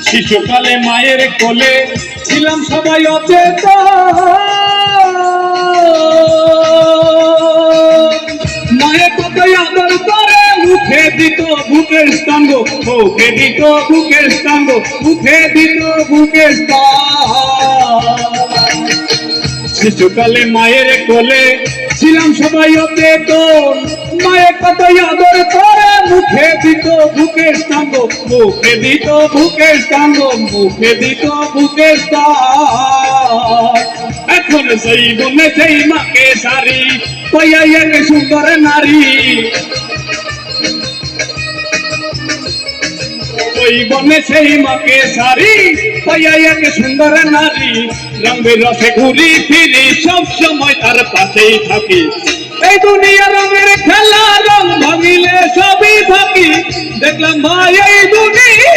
শিশুকালে মায়ের কোলে ছিলাম সবাই অচেতন, মায়ের কতই আদর করে মুখে দিত বুকের স্থান গো, মুখে দিত বুকের স্থান গো, মুখে দিত বুকের স্থান। শিশুকালে মায়ের কোলে ছিলাম সবাই অচেতন, মায়ের কতই আদর করে মুখে দিত বুকের স্থান গো, মুখে দিত বুকের স্থান গো, মুখে দিত বুকের স্থান। এখন সেই বনে সেই মাকে সারি কইয়া এক সুন্দর নারী, ওই বনে সেই মাকে সারি কইয়া এক সুন্দর নারী। রঙের রসে ঘুরি ফিরি সব সময় তার পাশেই থাকি, এই দুনিয়া রঙের খেলা রং ভাঙিলে সবই থাকি। দেখলাম ভাই এই দুনিয়া